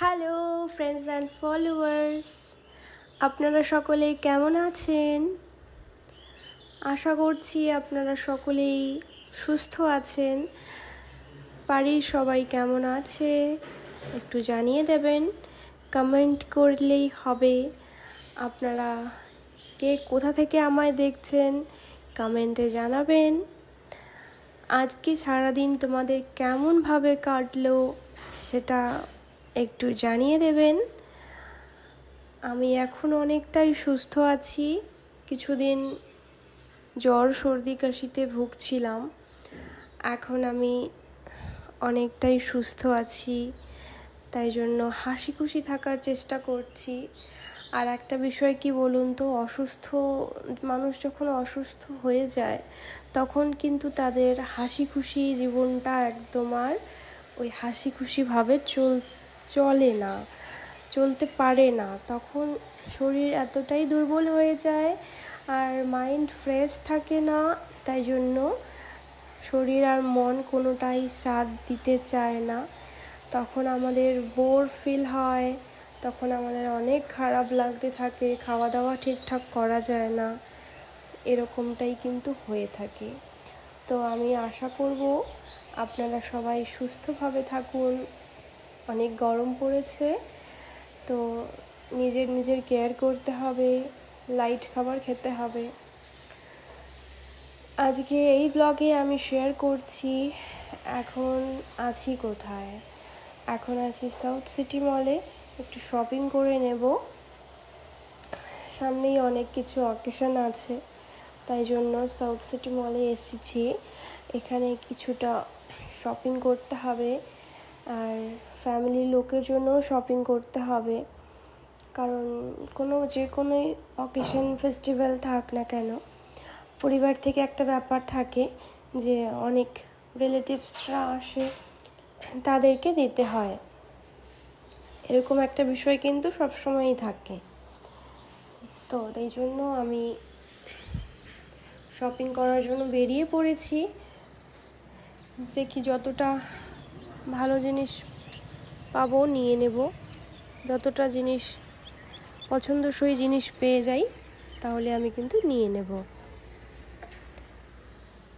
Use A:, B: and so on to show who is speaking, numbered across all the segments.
A: Hello friends and followers, আপনারা সকলে কেমন আছেন? আশা করছি আপনারা সকলেই সুস্থ আছেন। বাড়ির সবাই কেমন আছে একটু জানিয়ে দেবেন, কমেন্ট করলেই হবে। আপনারা কে কোথা থেকে আমায় দেখছেন কমেন্টে জানাবেন। আজকে সারাদিন তোমাদের কেমনভাবে কাটলো সেটা একটু জানিয়ে দেবেন। আমি এখন অনেকটাই সুস্থ আছি। কিছুদিন জ্বর সর্দি কাশিতে ভুগছিলাম, এখন আমি অনেকটাই সুস্থ আছি, তাই জন্য হাসি খুশি থাকার চেষ্টা করছি। আর একটা বিষয় কি বলুন তো, অসুস্থ মানুষ যখন অসুস্থ হয়ে যায় তখন কিন্তু তাদের হাসি খুশি জীবনটা একদম আর ওই হাসি খুশিভাবে চলতে পারে না। তখন শরীর এতটাই দুর্বল হয়ে যায় আর মাইন্ড ফ্রেশ থাকে না, তাই জন্য শরীর আর মন কোনোটাই সাথ দিতে চায় না। তখন আমাদের বোর ফিল হয়, তখন আমাদের অনেক খারাপ লাগতে থাকে, খাওয়া দাওয়া ঠিকঠাক করা যায় না, এরকমটাই কিন্তু হয়ে থাকে। তো আমি আশা করব আপনারা সবাই সুস্থভাবে থাকুন। অনেক গরম পড়েছে, তো নিজের কেয়ার করতে হবে, লাইট খাবার খেতে হবে। আজকে এই ব্লগে আমি শেয়ার করছি এখন আছি কোথায়। এখন আছি সাউথ সিটি মলে, একটু শপিং করে নেব। সামনেই অনেক কিছু অকেশন আছে, তাই জন্য সাউথ সিটি মলে এসেছি। এখানে কিছুটা শপিং করতে হবে আর ফ্যামিলির লোকের জন্যও শপিং করতে হবে, কারণ যে কোনো অকেশন ফেস্টিভ্যাল থাক না কেন, পরিবার থেকে একটা ব্যাপার থাকে যে অনেক রিলেটিভসরা আসে, তাদেরকে দিতে হয়, এরকম একটা বিষয় কিন্তু সবসময়ই থাকে। তো এই জন্য আমি শপিং করার জন্য বেরিয়ে পড়েছি। দেখি যতটা ভালো জিনিস পাবো নিয়ে নেব, যতটা জিনিস পছন্দসই জিনিস পেয়ে যাই তাহলে আমি কিন্তু নিয়ে নেব।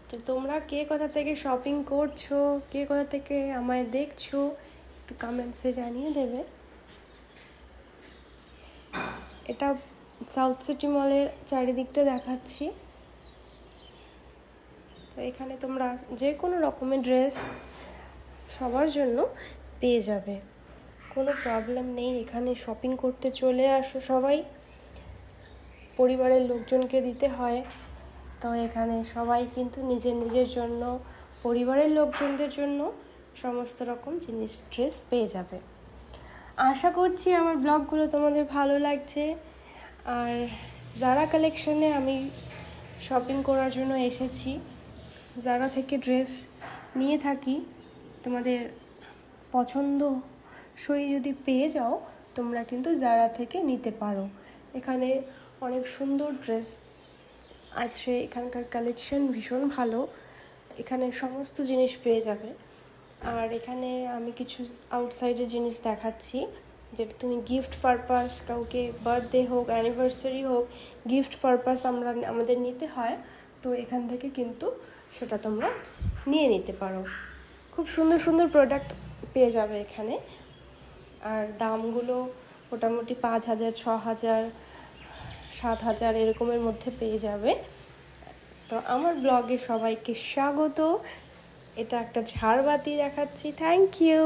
A: তো তোমরা কে কোথা থেকে শপিং করছো, কে কোথা থেকে আমায় দেখছো একটু কমেন্টসে জানিয়ে দেবে। এটা সাউথ সিটি মলের চারিদিকটা দেখাচ্ছি। তো এখানে তোমরা যে কোনো রকমের ড্রেস সবার জন্য পেয়ে যাবে, কোনো প্রবলেম নেই। এখানে শপিং করতে চলে আসো সবাই, পরিবারের লোকজনকে দিতে হয়, তো এখানে সবাই কিন্তু নিজের জন্য, পরিবারের লোকজনদের জন্য সমস্ত রকম জিনিস ড্রেস পেয়ে যাবে। আশা করছি আমার ব্লগগুলো তোমাদের ভালো লাগছে। আর জারা কালেকশনে আমি শপিং করার জন্য এসেছি। জারা থেকে ড্রেস নিয়ে থাকি, তোমাদের পছন্দসই যদি পেয়ে যাও তোমরা কিন্তু জারা থেকে নিতে পারো। এখানে অনেক সুন্দর ড্রেস আছে, এখানকার কালেকশন ভীষণ ভালো, এখানে সমস্ত জিনিস পেয়ে যাবে। আর এখানে আমি কিছু আউটসাইডের জিনিস দেখাচ্ছি, যেটা তুমি গিফট পারপাস, কাউকে বার্থডে হোক, অ্যানিভার্সারি হোক, গিফট পারপাস আমাদের নিতে হয়, তো এখান থেকে কিন্তু সেটা তোমরা নিয়ে নিতে পারো। খুব সুন্দর সুন্দর প্রোডাক্ট পেয়ে যাবে এখানে, আর দামগুলো মোটামুটি 5,000, 6,000, 7,000 এরকমের মধ্যে পেয়ে যাবে। তো আমার ব্লগে সবাইকে স্বাগত। এটা একটা ঝাড়বাতি দেখাচ্ছি। Thank you.